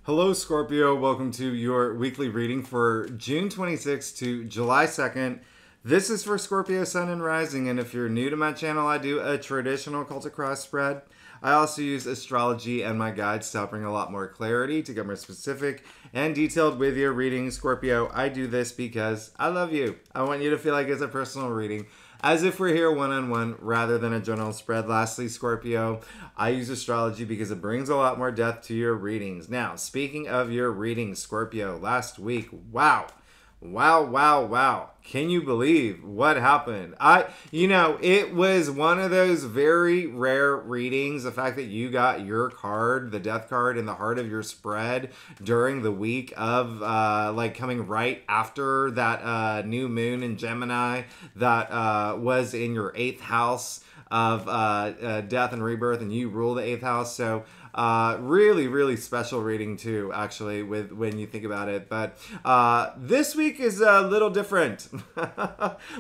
Hello, Scorpio. Welcome to your weekly reading for June 26th to July 2nd. This is for Scorpio Sun and Rising, and if you're new to my channel, I do a traditional Celtic cross spread. I also use astrology and my guides to help bring a lot more clarity, to get more specific and detailed with your reading. Scorpio, I do this because I love you. I want you to feel like it's a personal reading, as if we're here one-on-one rather than a general spread. Lastly, Scorpio, I use astrology because it brings a lot more depth to your readings. Now, speaking of your readings, Scorpio, last week, wow. Can you believe what happened? It was one of those very rare readings. The fact that you got your card, the death card, in the heart of your spread during the week of, coming right after that new moon in Gemini that was in your 8th house of death and rebirth, and you rule the 8th house. So really special reading too, actually, with when you think about it. But this week is a little different.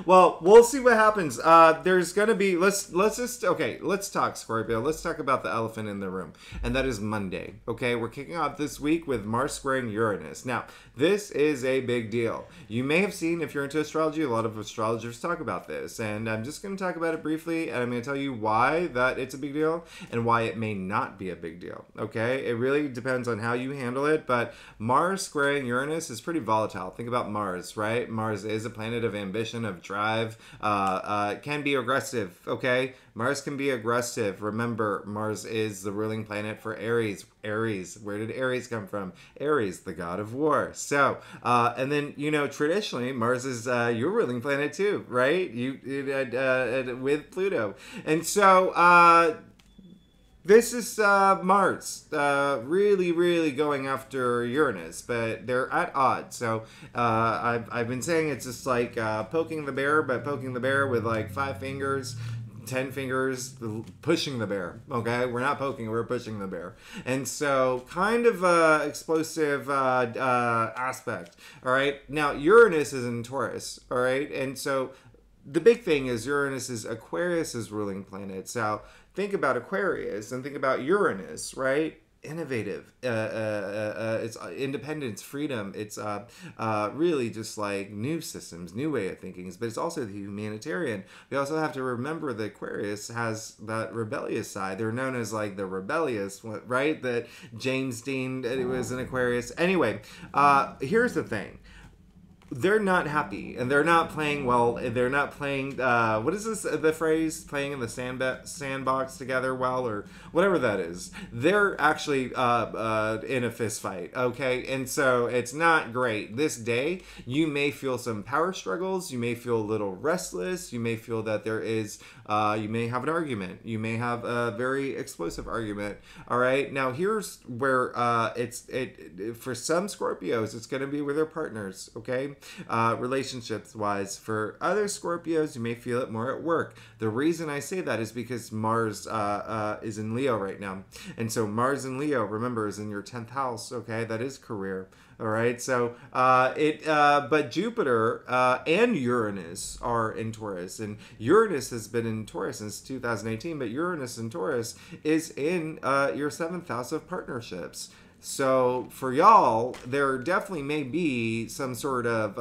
Well, we'll see what happens. There's gonna be let's talk, Scorpio. Let's talk about the elephant in the room, and that is Monday. Okay, we're kicking off this week with Mars squaring Uranus. Now, this is a big deal. You may have seen, if you're into astrology, a lot of astrologers talk about this, and I'm just going to talk about it briefly, and I'm going to tell you why that it's a big deal and why it may not be a big deal. Okay, it really depends on how you handle it, but Mars squaring Uranus is pretty volatile. Think about Mars, right? Mars is a planet of ambition, of drive, can be aggressive. Okay, Mars can be aggressive. Remember, Mars is the ruling planet for Aries. Aries, where did Aries come from? Aries, the god of war. So, and then, traditionally, Mars is your ruling planet too, right? With Pluto. And so, this is Mars really going after Uranus, but they're at odds. So I've been saying it's just like poking the bear, but poking the bear with like 5 fingers, 10 fingers, pushing the bear. Okay, we're not poking, we're pushing the bear. And so kind of explosive aspect. All right, now Uranus is in Taurus. All right, and so the big thing is Uranus is Aquarius's ruling planet. So think about Aquarius and think about Uranus, right? Innovative. It's independence, freedom. It's really just like new systems, new way of thinking. But it's also the humanitarian. We also have to remember that Aquarius has that rebellious side. They're known as like the rebellious, right? That James Dean, it was an Aquarius. Anyway, here's the thing. They're not happy, and they're not playing well. They're not playing, what is this, the phrase, playing in the sandbox together well, or whatever that is. They're actually in a fist fight, okay? And so it's not great. This day, you may feel some power struggles. You may feel a little restless. You may feel that there is, you may have an argument. You may have a very explosive argument, all right? Now, here's where for some Scorpios, it's going to be with their partners, okay? Relationships wise. For other Scorpios, you may feel it more at work. The reason I say that is because Mars is in Leo right now, and so Mars in Leo, remember, is in your 10th house. Okay, that is career. All right, so but Jupiter and Uranus are in Taurus, and Uranus has been in Taurus since 2018, but Uranus in Taurus is in your 7th house of partnerships. So for y'all, there definitely may be some sort of,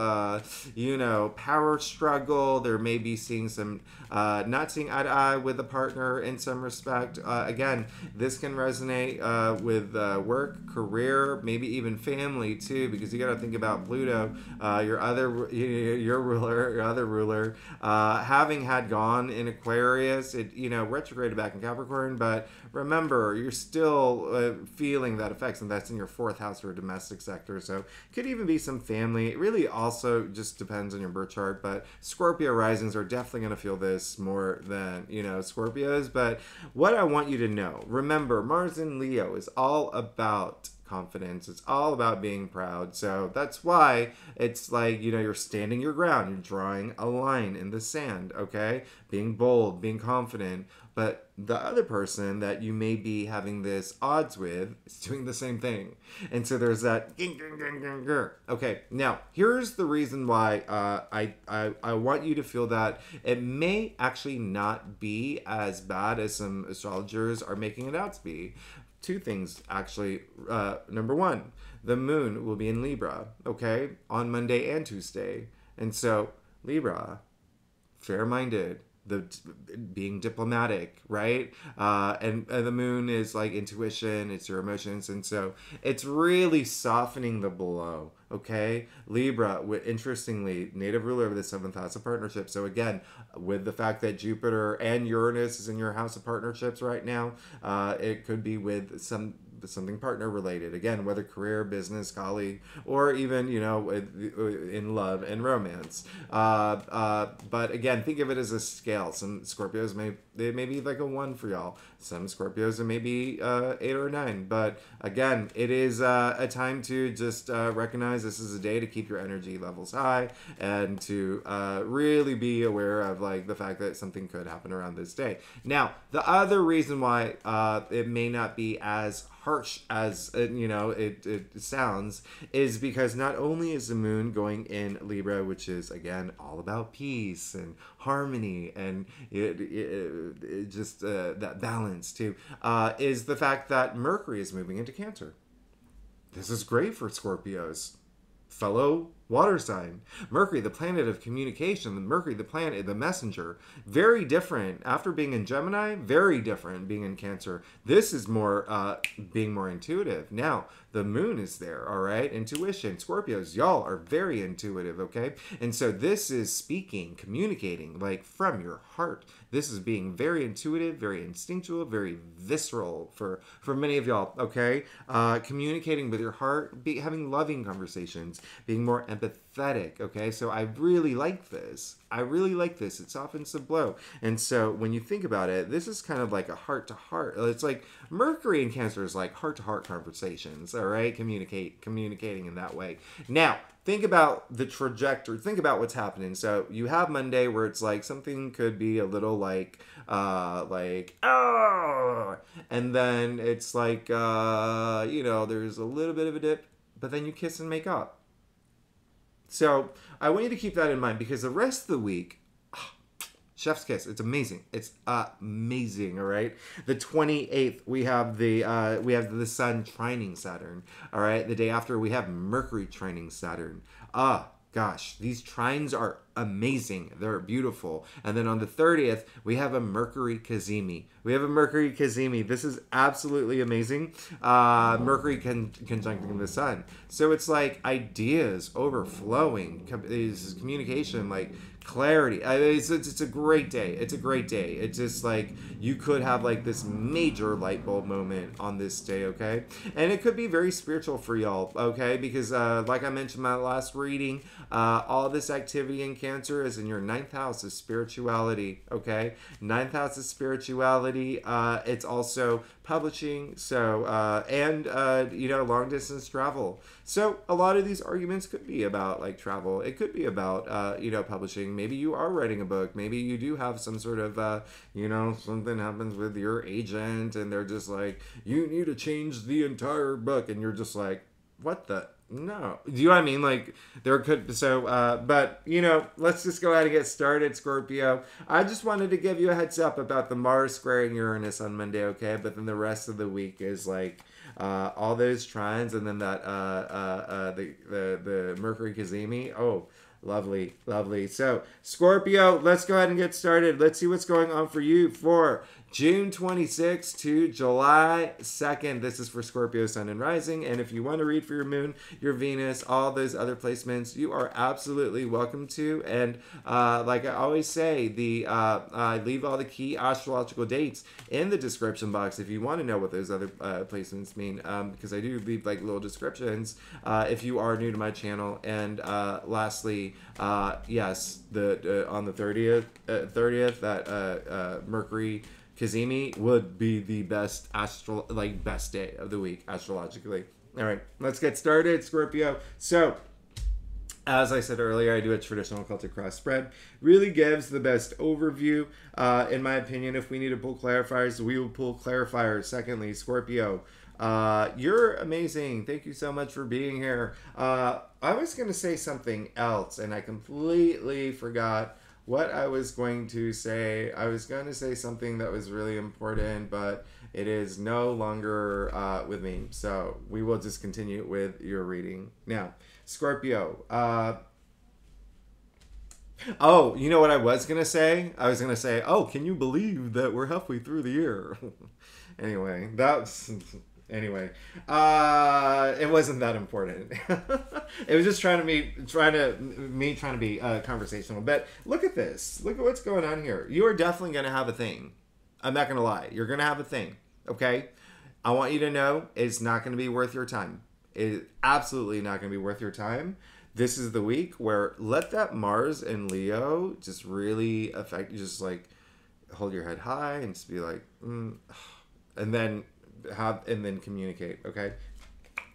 power struggle. There may be seeing some, not seeing eye to eye with a partner in some respect. Again, this can resonate with work, career, maybe even family too, because you got to think about Pluto, your other ruler, having had gone in Aquarius, it, retrograded back in Capricorn, but remember, you're still feeling that effects, and that's in your 4th house or domestic sector. So could even be some family. It really also just depends on your birth chart, but Scorpio risings are definitely going to feel this more than, Scorpios. But what I want you to know, remember, Mars in Leo is all about confidence. It's all about being proud. So that's why it's like, you're standing your ground. You're drawing a line in the sand, okay? Being bold, being confident. But the other person that you may be having this odds with is doing the same thing. And so there's that. Okay, now here's the reason why I want you to feel that it may actually not be as bad as some astrologers are making it out to be. two things actually. Number one, the moon will be in Libra, okay, on Monday and Tuesday. And so, Libra, fair-minded, the being diplomatic, right? And the moon is like intuition, it's your emotions, and so it's really softening the blow. Okay, Libra, interestingly, native ruler of the seventh house of partnership. So again, with the fact that Jupiter and Uranus is in your house of partnerships right now, it could be with something partner related, again, whether career, business, colleague, or even in love and romance, but again, think of it as a scale. Some Scorpios may be like a 1 for y'all, some Scorpios it may be 8 or 9, but again, it is a time to just recognize this is a day to keep your energy levels high and to really be aware of like the fact that something could happen around this day. Now, the other reason why it may not be as harsh as it sounds is because not only is the moon going in Libra, which is again all about peace and harmony and just that balance too, is the fact that Mercury is moving into Cancer. This is great for Scorpios, fellow water sign. Mercury, the planet of communication. Mercury, the planet, the messenger. Very different. After being in Gemini, very different being in Cancer. This is more being more intuitive. Now, the moon is there, all right? Intuition. Scorpios, y'all are very intuitive, okay? And so this is speaking, communicating, like from your heart. This is being very intuitive, very instinctual, very visceral for many of y'all, okay? Communicating with your heart, having loving conversations, being more empathetic, okay? So I really like this. It softens the blow. And so when you think about it, this is kind of like a heart-to-heart. It's like Mercury in Cancer is like heart-to-heart conversations, all right? Communicating in that way. Now, think about the trajectory. Think about what's happening. So you have Monday where it's like something could be a little like, oh, and then it's like, there's a little bit of a dip, but then you kiss and make up. So I want you to keep that in mind because the rest of the week, chef's kiss. It's amazing. It's amazing. All right. The 28th, we have the Sun trining Saturn. All right. The day after, we have Mercury trining Saturn. Gosh, these trines are amazing. They're beautiful. And then on the 30th, we have a Mercury Cazimi. This is absolutely amazing. Mercury conjuncting the Sun. So it's like ideas overflowing. This is communication, like clarity. It's a great day. It's just like you could have like this major light bulb moment on this day, okay? And it could be very spiritual for y'all, okay? Because like I mentioned in my last reading, all this activity in Cancer is in your 9th house of spirituality, okay? 9th house of spirituality. It's also publishing, so and long distance travel. So a lot of these arguments could be about like travel. It could be about publishing. Maybe you are writing a book. Maybe you do have some sort of something happens with your agent and they're just like, you need to change the entire book, and you're just like, what the no. Do you know what I mean? Like there could but let's just go ahead and get started, Scorpio. I just wanted to give you a heads up about the Mars squaring Uranus on Monday, okay? But then the rest of the week is like all those trines, and then that the Mercury Cazimi. Oh, lovely. So Scorpio, let's go ahead and get started. Let's see what's going on for you for June 26th to July 2nd. This is for Scorpio Sun and Rising. And if you want to read for your Moon, your Venus, all those other placements, you are absolutely welcome to. And like I always say, I leave all the key astrological dates in the description box if you want to know what those other placements mean, because I do leave like little descriptions if you are new to my channel. And lastly, yes, on the 30th, that Mercury Cazimi would be the best best day of the week astrologically. All right, let's get started, Scorpio. So, as I said earlier, I do a traditional Celtic cross spread. Really gives the best overview. In my opinion, if we need to pull clarifiers, we will pull clarifiers. Secondly, Scorpio, you're amazing. Thank you so much for being here. I was going to say something else, and I completely forgot what I was going to say. I was going to say something that was really important, but it is no longer with me. So we will just continue with your reading. Now, Scorpio. Oh, you know what I was going to say? I was going to say, oh, can you believe that we're halfway through the year? Anyway, that's... Anyway, it wasn't that important. It was just trying to be conversational. But look at this. Look at what's going on here. You are definitely going to have a thing. I'm not going to lie. You're going to have a thing. Okay. I want you to know it's not going to be worth your time. It's absolutely not going to be worth your time. This is the week where let that Mars and Leo just really affect you. Just like hold your head high and just be like, and then communicate. Okay,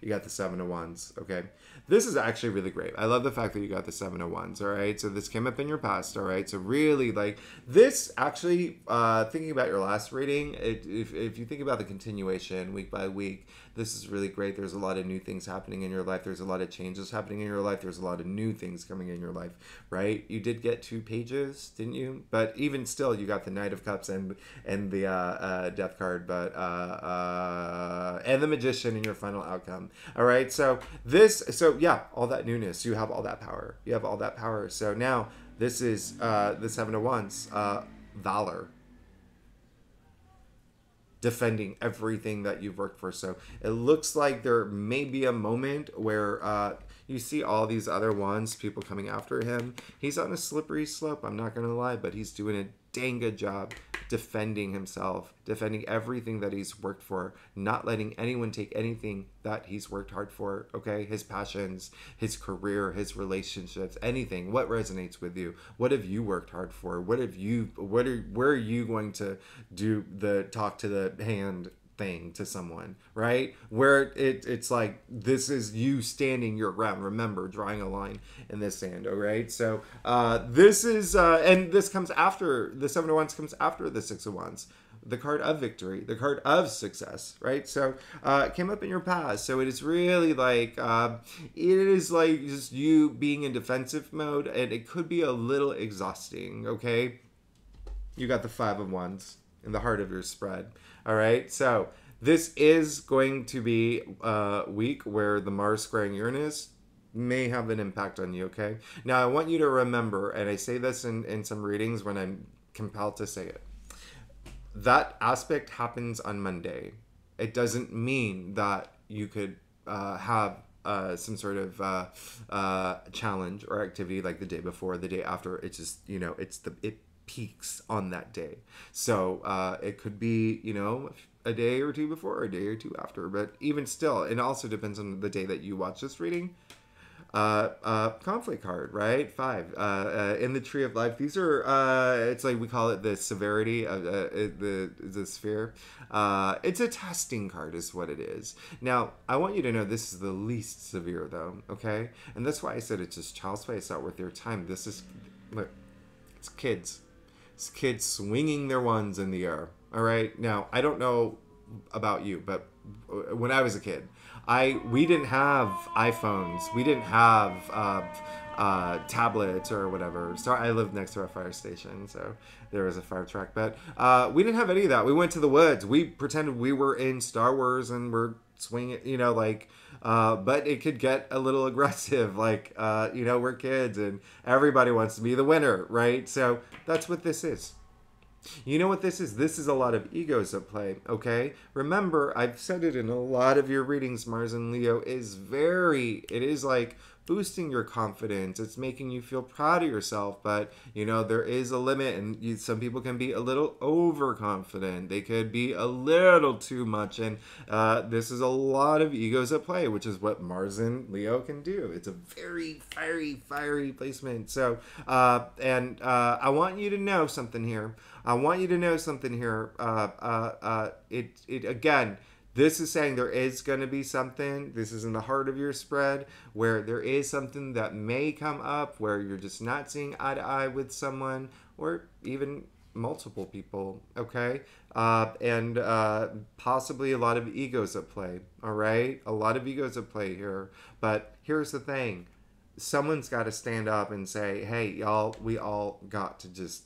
you got the Seven of Wands. Okay, this is actually really great. I love the fact that you got the Seven of Wands. All right, so this came up in your past. All right, so really like this actually thinking about your last reading, if you think about the continuation week by week, this is really great. There's a lot of new things happening in your life. There's a lot of changes happening in your life. There's a lot of new things coming in your life, right? You did get 2 pages, didn't you? But even still, you got the Knight of Cups and the Death card, but and the Magician in your final outcome. All right, so yeah, all that newness. You have all that power. You have all that power. So now this is the Seven of Wands, valor. Defending everything that you've worked for. So it looks like there may be a moment where you see all these other ones, people coming after him. He's on a slippery slope, I'm not going to lie, but he's doing a dang good job defending himself, defending everything that he's worked for, not letting anyone take anything that he's worked hard for, okay? His passions, his career, his relationships, anything. What resonates with you? What have you worked hard for? Where are you going to do the talk to the hand thing to someone, right? Where it's like, this is you standing your ground. Remember, drawing a line in the sand, all right? So this is, and this comes after, the Seven of Wands comes after the Six of Wands, the card of victory, the card of success, right? So it came up in your past. So it is really like, it is like just you being in defensive mode, and it could be a little exhausting, okay? You got the Five of Wands in the heart of your spread. All right, so this is going to be a week where the Mars squaring Uranus may have an impact on you, okay? Now, I want you to remember, and I say this in some readings when I'm compelled to say it, that aspect happens on Monday. It doesn't mean that you could have some sort of challenge or activity like the day before, the day after. It's just, it peaks on that day. So it could be, a day or two before or a day or two after, but even still, it also depends on the day that you watch this reading. Conflict card, right? 5 in the Tree of Life. These are it's like we call it the severity of the sphere. It's a testing card is what it is. Now I want you to know this is the least severe though, okay? And that's why I said it's just child's play. It's not worth your time. This is, look, it's kids. It's kids swinging their wands in the air. All right. Now, I don't know about you, but when I was a kid, we didn't have iPhones. We didn't have tablets or whatever. So I lived next to a fire station, so there was a fire truck. But we didn't have any of that. We went to the woods. We pretended we were in Star Wars and we're swinging, but it could get a little aggressive. We're kids and everybody wants to be the winner, right? So that's what this is. You know what this is? This is a lot of egos at play, okay? Remember, I've said it in a lot of your readings, Mars and Leo it is like boosting your confidence. It's making you feel proud of yourself, but, there is a limit, and some people can be a little overconfident. They could be a little too much, and this is a lot of egos at play, which is what Mars and Leo can do. It's a very fiery placement. So, I want you to know something here. Again, this is saying there is going to be something. This is in the heart of your spread where there is something that may come up where you're just not seeing eye to eye with someone or even multiple people, okay? And possibly a lot of egos at play, all right? A lot of egos at play here. But here's the thing. someone's got to stand up and say, hey, y'all, we all got to just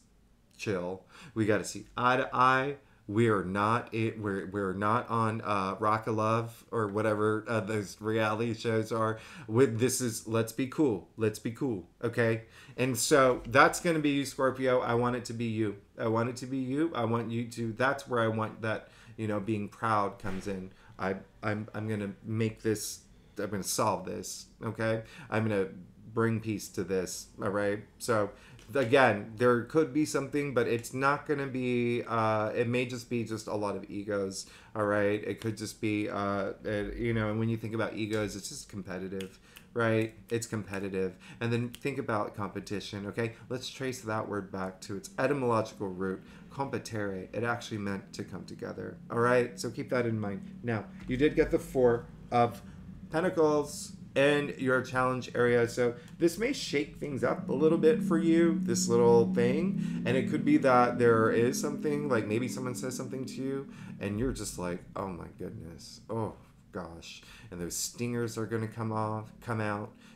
chill. We got to see eye to eye. We're not on Rock of Love or whatever those reality shows are. With this is let's be cool. Let's be cool. Okay. And so that's gonna be you, Scorpio. I want it to be you. I want it to be you. I want you to. That's where I want that. Being proud comes in. I'm gonna make this. I'm gonna solve this. Okay. I'm gonna bring peace to this. All right. So again, there could be something, but it's not going to be, it may just be just a lot of egos. All right. It could just be, and when you think about egos, it's just competitive, right? It's competitive. And then think about competition. Okay. Let's trace that word back to its etymological root, competere. It actually meant to come together. All right. So keep that in mind. Now, you did get the 4 of Pentacles and your challenge area. So this may shake things up a little bit for you, this little thing. And it could be that there is something, like maybe someone says something to you and you're just like, oh my goodness, oh gosh. And those stingers are gonna come out.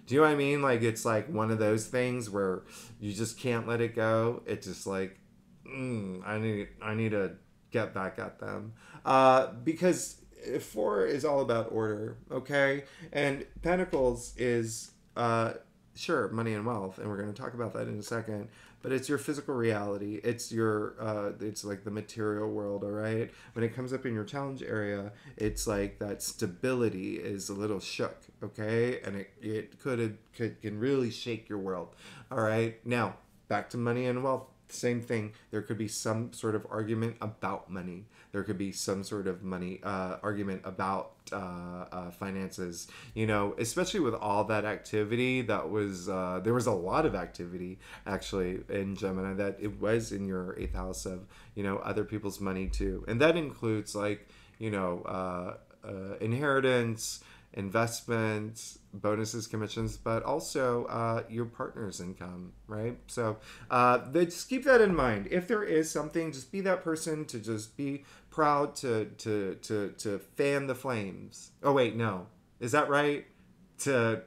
Do you know what I mean? Like it's like one of those things where you just can't let it go. It's just like, I need to get back at them. Because 4 is all about order, okay? And Pentacles is, sure, money and wealth, and we're going to talk about that in a second, but it's your physical reality. It's it's like the material world, all right? When it comes up in your challenge area, it's like that stability is a little shook, okay? And it can really shake your world, all right? Now, back to money and wealth. Same thing. There could be some sort of argument about money. There could be some sort of money argument about finances. Especially with all that activity. That was there was a lot of activity actually in Gemini. That it was in your 8th house of other people's money too, and that includes like inheritance, investments, bonuses, commissions, but also your partner's income, right? So just keep that in mind. If there is something, just be that person to just be proud to fan the flames. Oh wait, no, is that right? To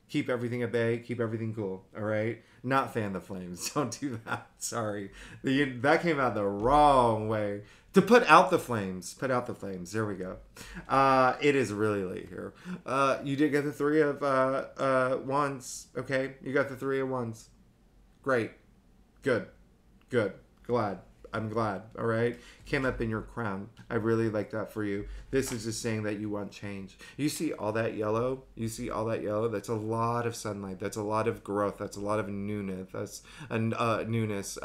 keep everything at bay, keep everything cool. All right, not fan the flames. Don't do that. Sorry, that came out the wrong way. To put out the flames. Put out the flames. There we go. It is really late here. You did get the 3 of wands. Okay, you got the 3 of wands. Great. Good. Glad. I'm glad. All right. Came up in your crown. I really like that for you. This is just saying that you want change. You see all that yellow? That's a lot of sunlight. That's a lot of growth. That's a lot of newness. That's newness.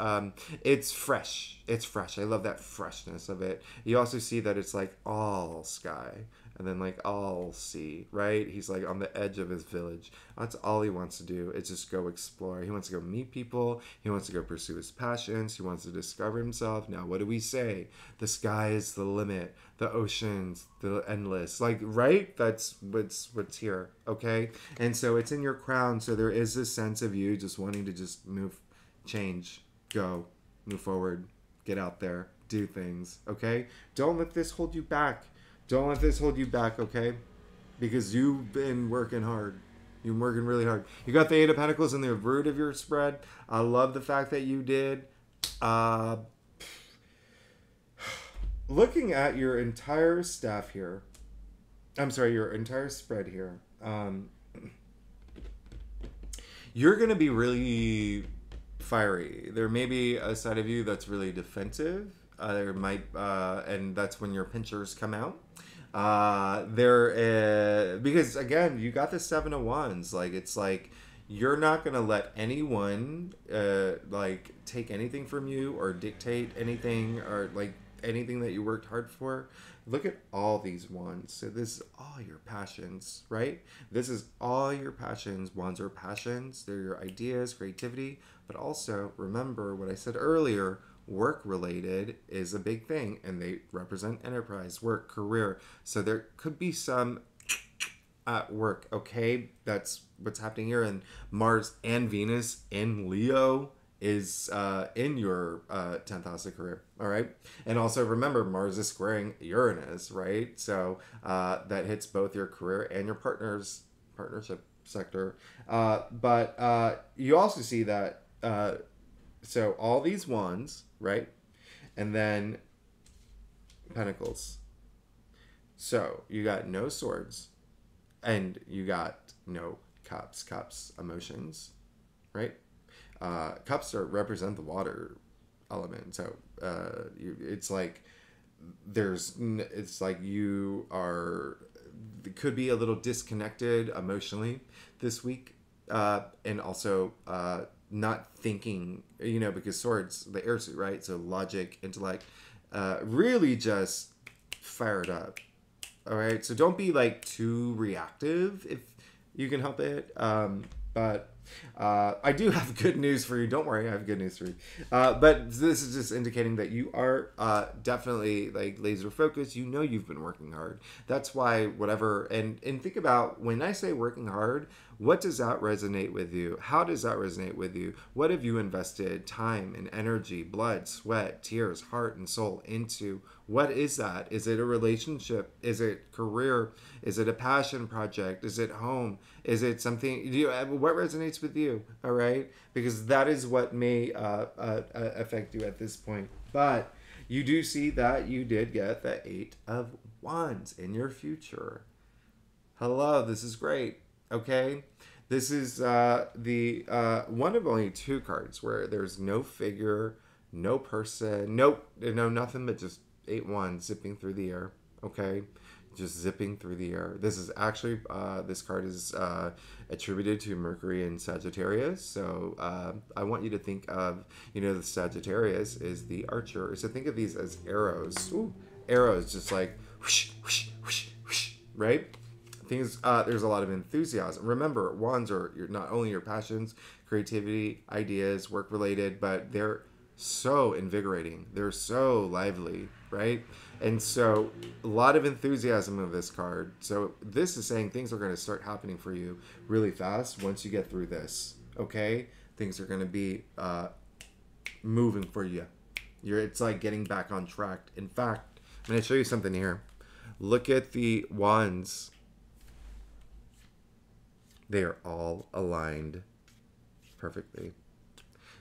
It's fresh. It's fresh. I love that freshness of it. You also see that it's like all sky. And then like all sea, right? He's like on the edge of his village. That's all he wants to do is just go explore. He wants to go meet people. He wants to go pursue his passions. He wants to discover himself. Now, what do we say? The sky is the limit. The oceans, the endless. Like, right? That's what's here, okay? And so it's in your crown. So there is this sense of you just wanting to just move, change, go, move forward, get out there, do things, okay? Don't let this hold you back. Don't let this hold you back, okay? Because you've been working hard. You're working really hard. You got the 8 of Pentacles in the root of your spread. I love the fact that you did. Looking at your entire staff here. I'm sorry, your entire spread here. You're going to be really fiery. There may be a side of you that's really defensive. There might, and that's when your pinchers come out. Because again, you got the 7 of Wands. Like it's like you're not gonna let anyone like take anything from you or dictate anything or like anything that you worked hard for. Look at all these wands. So this is all your passions, right? This is all your passions. Wands are passions. They're your ideas, creativity, but also remember what I said earlier. Work related is a big thing, and they represent enterprise, work, career. So there could be some at work, okay? That's what's happening here. And Mars and Venus in Leo is in your 10th house of career. All right. And also remember, Mars is squaring Uranus, right? So that hits both your career and your partnership sector. But you also see that, so all these wands, right? And then pentacles. So you got no swords and you got no cups. Cups, emotions, right? Cups represent the water element. So it's like it's like you are, could be a little disconnected emotionally this week, and also not thinking, because swords, the air suit, right? So logic, intellect, really just fired up. All right, so don't be like too reactive if you can help it. But I do have good news for you. Don't worry, I have good news for you. But this is just indicating that you are definitely like laser focused. You know you've been working hard. That's why whatever, and think about when I say working hard, what does that resonate with you? How does that resonate with you? What have you invested time and energy, blood, sweat, tears, heart, and soul into? What is that? Is it a relationship? Is it career? Is it a passion project? Is it home? Is it something? What resonates with you? All right, because that is what may affect you at this point. But you do see that you did get the 8 of Wands in your future. Hello, this is great. Okay, this is the one of only 2 cards where there's no figure, no person, no nothing but just 8 wands zipping through the air. Okay, just zipping through the air. This is actually this card is attributed to Mercury in Sagittarius. So I want you to think of, the Sagittarius is the archer. So think of these as arrows. Ooh, arrows, just like whoosh, whoosh, whoosh, whoosh, right? Things, there's a lot of enthusiasm. Remember, wands are not only your passions, creativity, ideas, work related, but they're so invigorating. They're so lively, right? And so a lot of enthusiasm of this card. So this is saying things are going to start happening for you really fast once you get through this. Okay, things are going to be moving for you. It's like getting back on track. In fact, I'm going to show you something here. Look at the wands. They are all aligned perfectly.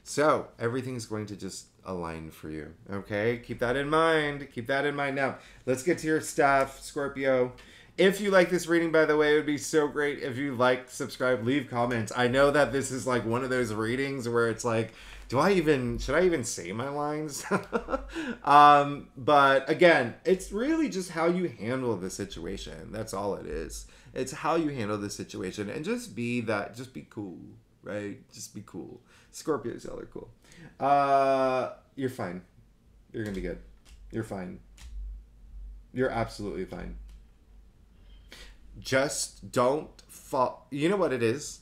So everything's going to just align for you. Okay, keep that in mind. Keep that in mind. Now, let's get to your stuff, Scorpio. If you like this reading, by the way, it would be so great if you like, subscribe, leave comments. I know that this is like one of those readings where it's like, should I even say my lines? But again, it's really just how you handle the situation. That's all it is. It's how you handle the situation, and just be cool, right? Just be cool. Scorpios, y'all are cool. You're fine. You're gonna be good. You're fine. You're absolutely fine. Just don't fall. You know what it is?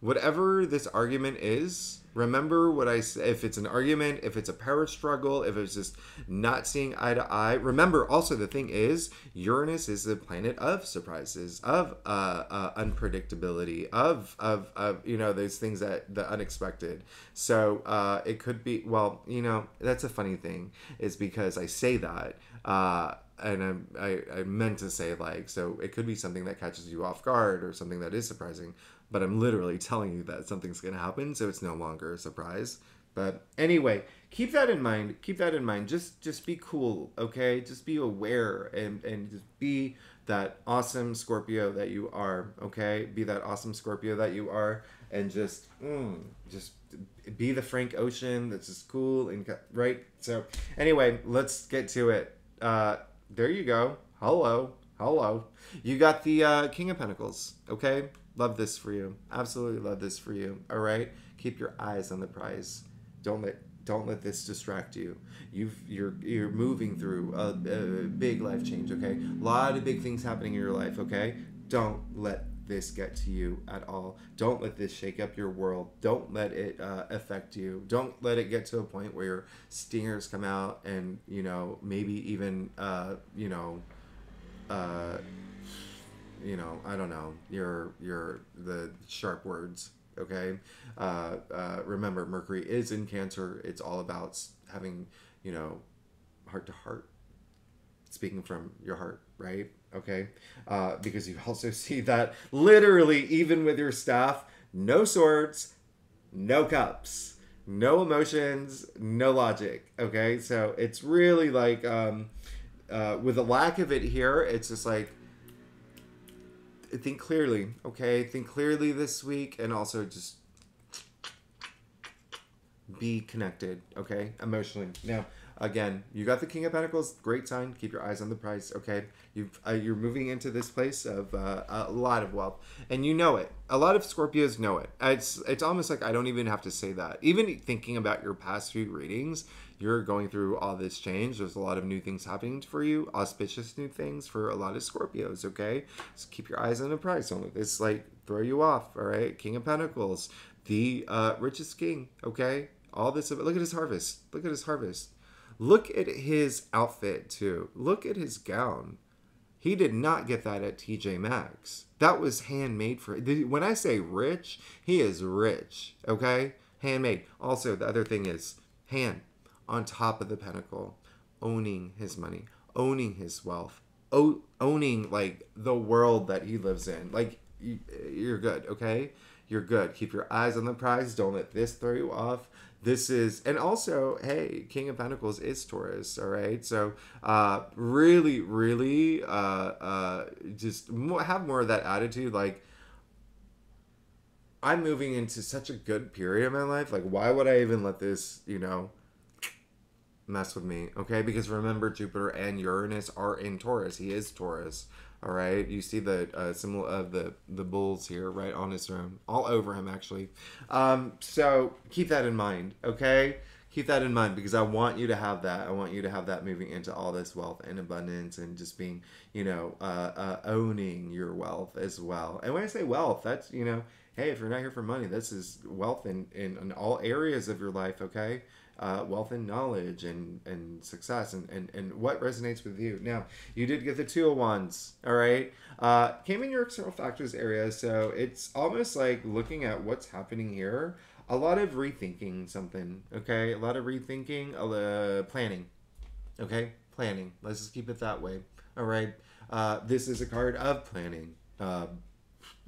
Whatever this argument is, remember what I said. If it's an argument, if it's a power struggle, if it's just not seeing eye to eye, remember also the thing is, Uranus is the planet of surprises, of unpredictability, of those things that the unexpected. So it could be, well, that's a funny thing, is because I say that, and I meant to say so it could be something that catches you off guard or something that is surprising, but I'm literally telling you that something's going to happen, so it's no longer a surprise. But anyway, keep that in mind. Keep that in mind. Just be cool, okay? Just be aware and just be that awesome Scorpio that you are, okay? Be that awesome Scorpio that you are, and just be the Frank Ocean that's just cool and right. So anyway, let's get to it. There you go. Hello. You got the King of Pentacles, okay? Love this for you. Absolutely love this for you. All right? Keep your eyes on the prize. Don't let this distract you. You're moving through a big life change, okay? A lot of big things happening in your life, okay? Don't let this get to you at all. Don't let this shake up your world. Don't let it affect you. Don't let it get to a point where your stingers come out and, maybe even, I don't know, the sharp words, okay? Remember, Mercury is in Cancer. It's all about having, you know, heart to heart, speaking from your heart, right? Okay? Because you also see that literally, even with your staff, no swords, no cups, no emotions, no logic, okay? So it's really like, with a lack of it here, it's just like, think clearly, okay? Think clearly this week, and also just be connected, okay? Emotionally. Now, again, you got the King of Pentacles, great sign. Keep your eyes on the prize, okay? You're moving into this place of a lot of wealth, and you know it. A lot of Scorpios know it. It's almost like I don't even have to say that. Even thinking about your past few readings, you're going through all this change. There's a lot of new things happening for you, auspicious new things for a lot of Scorpios, okay? So keep your eyes on the prize. Don't let this like throw you off, all right? King of Pentacles, the richest king, okay? All this, look at his harvest. Look at his harvest. Look at his outfit too. Look at his gown. He did not get that at TJ Maxx. That was handmade for, when I say rich, he is rich, okay? Handmade. Also, the other thing is hand on top of the pentacle, owning his money, owning his wealth, owning like the world that he lives in. Like, you're good, okay? You're good. Keep your eyes on the prize. Don't let this throw you off. This is, and also, hey, King of Pentacles is Taurus, all right? So, really, really, just have more of that attitude. Like, I'm moving into such a good period of my life. Like, why would I even let this, you know, mess with me, okay? Because remember, Jupiter and Uranus are in Taurus. He is Taurus. All right, you see the symbol of the bulls here, right on his throne, all over him actually. So keep that in mind, okay? Keep that in mind, because I want you to have that. I want you to have that moving into all this wealth and abundance, and just being, you know, owning your wealth as well. And when I say wealth, that's, you know, hey, if you're not here for money, this is wealth in all areas of your life, okay? Wealth and knowledge and success and what resonates with you. Now, you did get the Two of Wands, all right? Came in your external factors area, so it's almost like looking at what's happening here. A lot of rethinking something, okay? A lot of rethinking, planning, okay? Planning. Let's just keep it that way, all right? This is a card of planning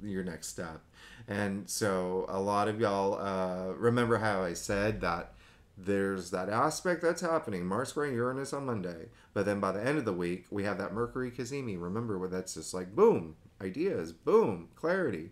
your next step. And so a lot of y'all, remember how I said that there's that aspect that's happening, Mars squaring Uranus on Monday, but then by the end of the week we have that Mercury Cazimi. Remember, where that's just like boom, ideas, boom, clarity.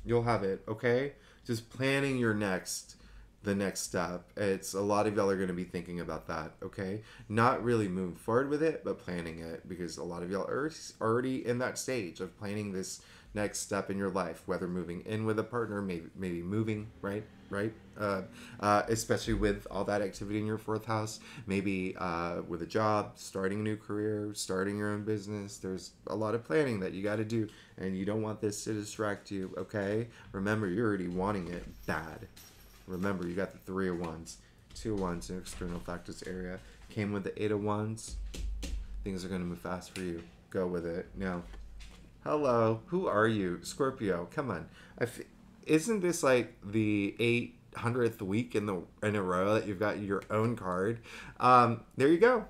You'll have it, okay? Just planning the next step. It's a lot of y'all are going to be thinking about that, okay? Not really moving forward with it, but planning it, because a lot of y'all are already in that stage of planning this next step in your life, whether moving in with a partner, maybe moving, right? Especially with all that activity in your fourth house, maybe with a job, starting a new career, starting your own business. There's a lot of planning that you got to do, and you don't want this to distract you, okay? Remember, you're already wanting it bad. Remember, you got the Three of Wands, Two of Wands in external factors area. Came with the Eight of Wands. Things are going to move fast for you. Go with it. Now, hello. Who are you? Scorpio. Come on. Isn't this like the 800th week in a row that you've got your own card? There you go.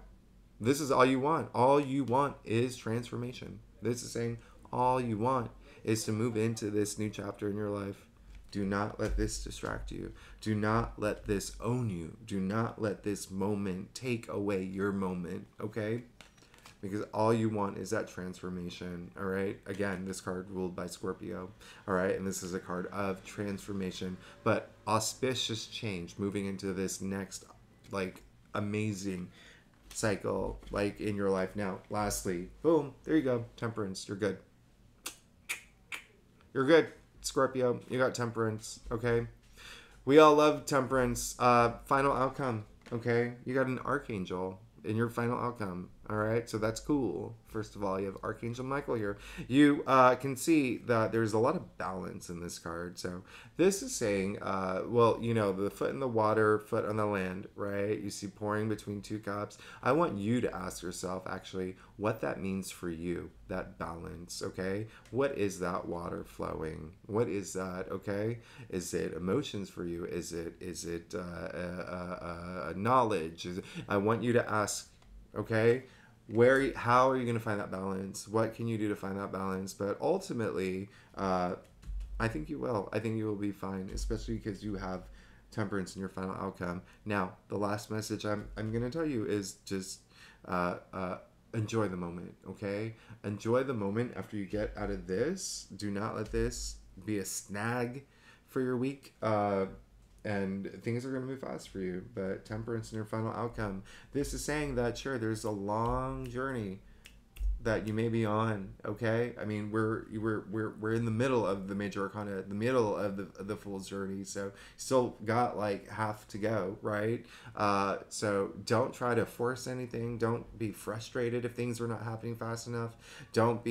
This is all you want. All you want is transformation. This is saying all you want is to move into this new chapter in your life. Do not let this distract you. Do not let this own you. Do not let this moment take away your moment, okay? Because all you want is that transformation, all right? Again, this card ruled by Scorpio, all right? And this is a card of transformation, but auspicious change, moving into this next, like, amazing cycle, like, in your life. Now, lastly, boom, there you go, Temperance, you're good. You're good, Scorpio, you got Temperance, okay? We all love Temperance. Final outcome, okay? You got an Archangel in your final outcome. All right, so that's cool. First of all, you have Archangel Michael here. You can see that there's a lot of balance in this card. So this is saying, well, you know, the foot in the water, foot on the land, right? You see pouring between two cups. I want you to ask yourself, actually, what that means for you, that balance, okay? What is that water flowing? What is that, okay? Is it emotions for you? Is it knowledge? I want you to ask, okay, how are you going to find that balance? What can you do to find that balance? But ultimately, I think you will. I think you will be fine, especially because you have temperance in your final outcome. Now, the last message I'm going to tell you is just enjoy the moment, okay? Enjoy the moment after you get out of this. Do not let this be a snag for your week. And things are going to move fast for you, but temperance in your final outcome. This is saying that, sure, there's a long journey that you may be on, okay? I mean, we're in the middle of the major arcana, the middle of the fool's journey, so still got like half to go, right? So don't try to force anything. Don't be frustrated if things are not happening fast enough. Don't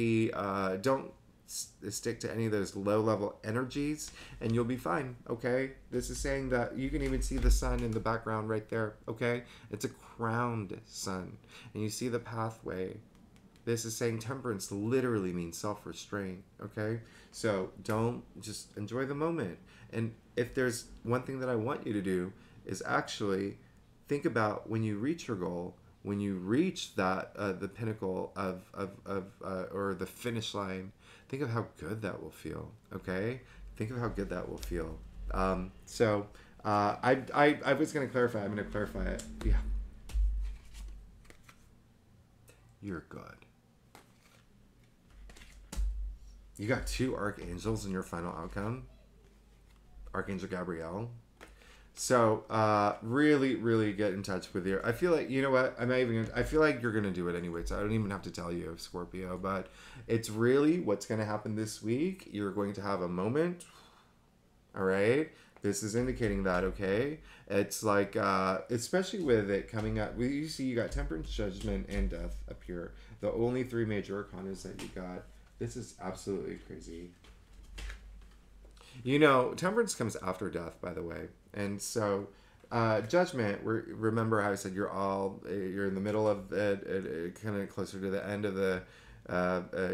stick to any of those low level energies and you'll be fine, okay? This is saying that you can even see the sun in the background right there, okay? It's a crowned sun and you see the pathway. This is saying temperance literally means self-restraint, okay? So just enjoy the moment. And if there's one thing that I want you to do is actually think about when you reach your goal, when you reach that the pinnacle or the finish line. Think of how good that will feel, okay? Think of how good that will feel. I was going to clarify. I'm going to clarify it. Yeah. You're good. You got 2 archangels in your final outcome. Archangel Gabriel. So, really, really get in touch with you. I feel like, you know what? I feel like you're going to do it anyway, so I don't even have to tell you, Scorpio, but it's really what's going to happen this week. You're going to have a moment, all right? This is indicating that, okay? It's like, especially with it coming up, you see you got Temperance, Judgment, and Death up here. The only 3 major arcanas that you got. This is absolutely crazy. You know, temperance comes after death, by the way. And so, judgment, remember how I said you're in the middle of it, kind of closer to the end of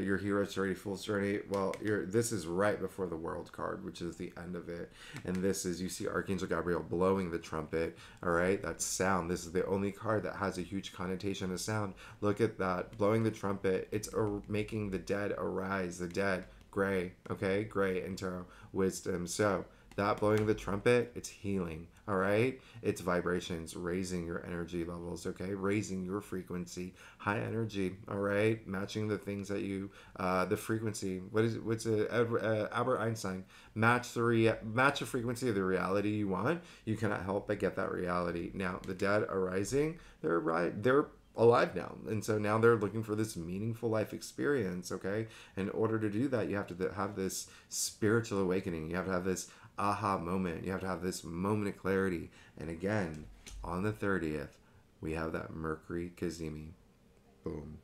your hero's journey, fool's journey. Well, this is right before the world card, which is the end of it. And this is, you see Archangel Gabriel blowing the trumpet. All right, that's sound. This is the only card that has a huge connotation of sound. Look at that, blowing the trumpet. It's making the dead arise, the dead. Gray, okay? Gray into wisdom. So that blowing the trumpet, it's healing, all right? It's vibrations, raising your energy levels, okay? Raising your frequency, high energy, all right? Matching the things that you, the frequency. What's Albert Einstein? Match the frequency of the reality you want. You cannot help but get that reality. Now, the dead arising, they're alive now, and so now they're looking for this meaningful life experience, okay? In order to do that, you have to have this spiritual awakening. You have to have this aha moment. You have to have this moment of clarity. And again, on the 30th, we have that Mercury Cazimi. Boom.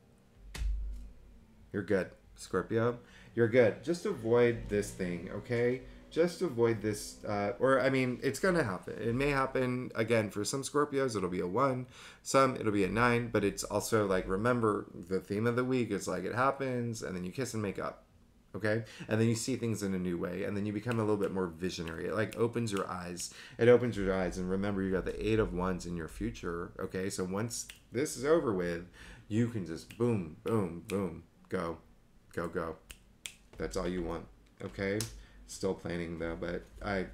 You're good, Scorpio. You're good. Just avoid this thing, okay? Just avoid this, it's going to happen. It may happen, again, for some Scorpios, it'll be a 1. Some, it'll be a 9. But it's also, like, remember, the theme of the week is, like, it happens, and then you kiss and make up, okay? And then you see things in a new way, and then you become a little bit more visionary. It, like, opens your eyes. It opens your eyes, and remember, you got the 8 of Wands in your future, okay? So once this is over with, you can just boom, boom, boom, go, go, go. That's all you want, okay? Still planning though, but I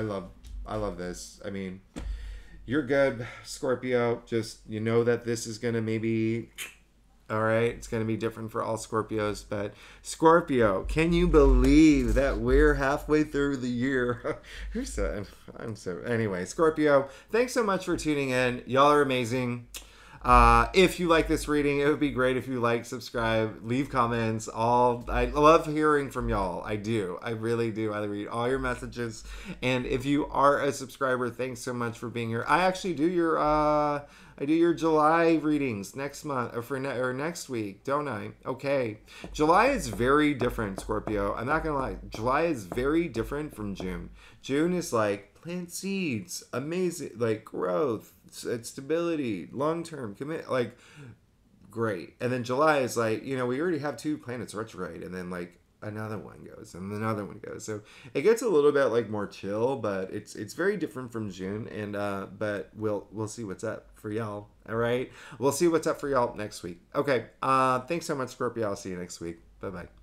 love this. I mean, you're good, Scorpio. Just, you know that this is gonna maybe, all right, it's gonna be different for all Scorpios, but Scorpio, can you believe that we're halfway through the year? Anyway, Scorpio, thanks so much for tuning in. Y'all are amazing. If you like this reading, it would be great if you like, subscribe, leave comments. I love hearing from y'all. I do. I really do. I read all your messages. And if you are a subscriber, thanks so much for being here. I actually do your July readings next month or next week, don't I? Okay. July is very different, Scorpio. I'm not gonna lie. July is very different from June. June is like plant seeds, amazing, like growth, stability, long-term commit, like great. And then July is like, we already have 2 planets retrograde, and then like another one goes and another one goes, so it gets a little bit like more chill, but it's very different from June. And but we'll see what's up for y'all. All right, we'll see what's up for y'all next week. Okay, thanks so much, Scorpio. I'll see you next week. Bye bye.